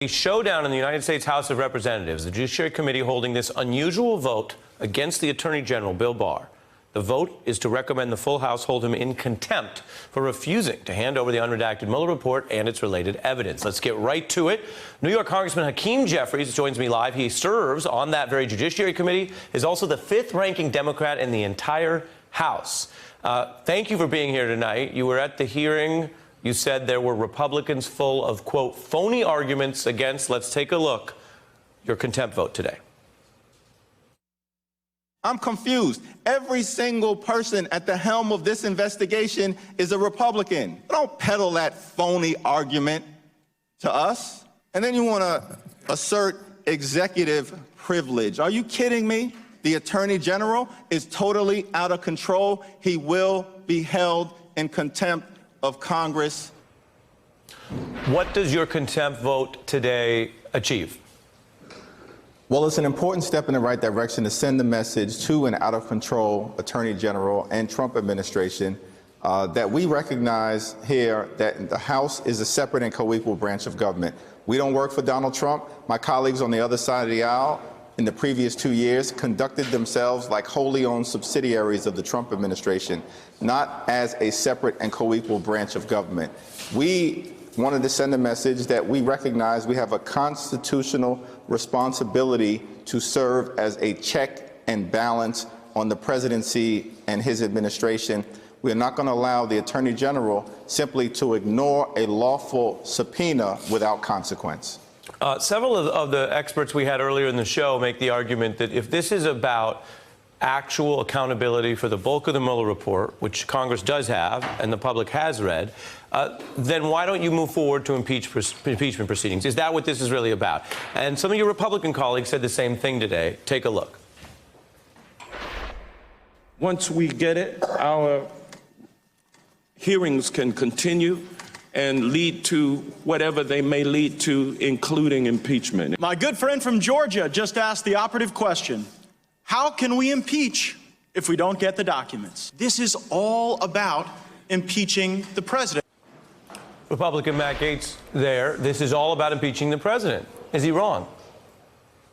A showdown in the United States House of Representatives, the Judiciary Committee holding this unusual vote against the Attorney General, Bill Barr. The vote is to recommend the full House hold him in contempt for refusing to hand over the unredacted Mueller report and its related evidence. Let's get right to it. New York Congressman Hakeem Jeffries joins me live. He serves on that very Judiciary Committee, is also the fifth-ranking Democrat in the entire House. Thank you for being here tonight. You were at the hearing. You said there were Republicans full of, quote, phony arguments against, let's take a look, your contempt vote today. I'm confused. Every single person at the helm of this investigation is a Republican. Don't peddle that phony argument to us. And then you want to assert executive privilege. Are you kidding me? The Attorney General is totally out of control. He will be held in contempt of Congress. What does your contempt vote today achieve? Well, it's an important step in the right direction to send the message to an out-of-control Attorney General and Trump administration that we recognize here that the House is a separate and co-equal branch of government. We don't work for Donald Trump. My colleagues on the other side of the aisle in the previous 2 years conducted themselves like wholly owned subsidiaries of the Trump administration, not as a separate and co-equal branch of government. We wanted to send a message that we recognize we have a constitutional responsibility to serve as a check and balance on the presidency and his administration. We are not going to allow the Attorney General simply to ignore a lawful subpoena without consequence. Several of the experts we had earlier in the show make the argument that if this is about actual accountability for the bulk of the Mueller report, which Congress does have and the public has read, then why don't you move forward to impeachment proceedings? Is that what this is really about? And some of your Republican colleagues said the same thing today. Take a look. Once we get it, our hearings can continue and lead to whatever they may lead to, including impeachment. My good friend from Georgia just asked the operative question: how can we impeach if we don't get the documents? This is all about impeaching the president. Republican Matt Gaetz there. This is all about impeaching the president. Is he wrong?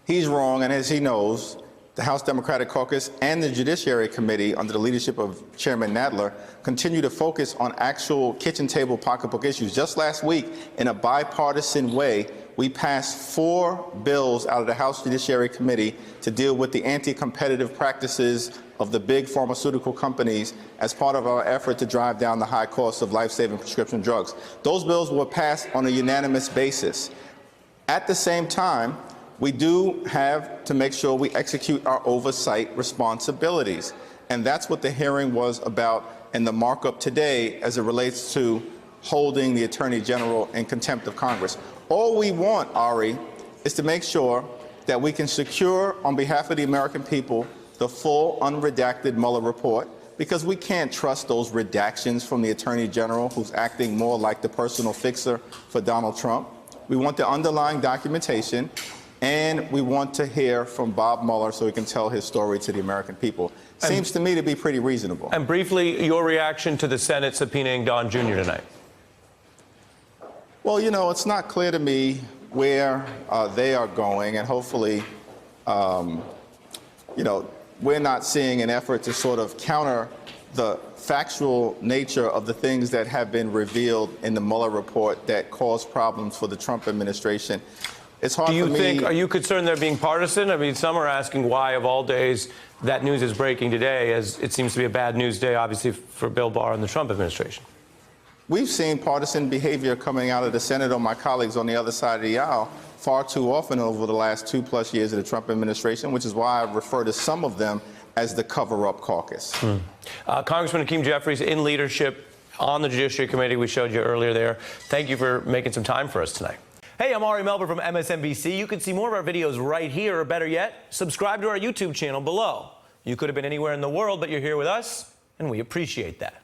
He's wrong, and as he knows, the House Democratic Caucus and the Judiciary Committee, under the leadership of Chairman Nadler, continue to focus on actual kitchen table pocketbook issues. Just last week, in a bipartisan way, we passed 4 bills out of the House Judiciary Committee to deal with the anti-competitive practices of the big pharmaceutical companies as part of our effort to drive down the high cost of life-saving prescription drugs. Those bills were passed on a unanimous basis. At the same time, we do have to make sure we execute our oversight responsibilities. And that's what the hearing was about and the markup today as it relates to holding the Attorney General in contempt of Congress. All we want, Ari, is to make sure that we can secure, on behalf of the American people, the full unredacted Mueller report, because we can't trust those redactions from the Attorney General, who's acting more like the personal fixer for Donald Trump. We want the underlying documentation, and we want to hear from Bob Mueller so he can tell his story to the American people. Seems to me to be pretty reasonable. And briefly, your reaction to the Senate subpoenaing Don Jr. tonight? Well, you know, it's not clear to me where they are going, and hopefully, you know, we're not seeing an effort to sort of counter the factual nature of the things that have been revealed in the Mueller report that caused problems for the Trump administration. It's hard for me. Do you think, are you concerned they're being partisan? I mean, some are asking why, of all days, that news is breaking today, as it seems to be a bad news day, obviously, for Bill Barr and the Trump administration. We've seen partisan behavior coming out of the Senate or my colleagues on the other side of the aisle far too often over the last 2+ years of the Trump administration, which is why I refer to some of them as the cover-up caucus. Congressman Hakeem Jeffries, in leadership on the Judiciary Committee, we showed you earlier there. Thank you for making some time for us tonight. Hey, I'm Ari Melber from MSNBC. You can see more of our videos right here, or better yet, subscribe to our YouTube channel below. You could have been anywhere in the world, but you're here with us, and we appreciate that.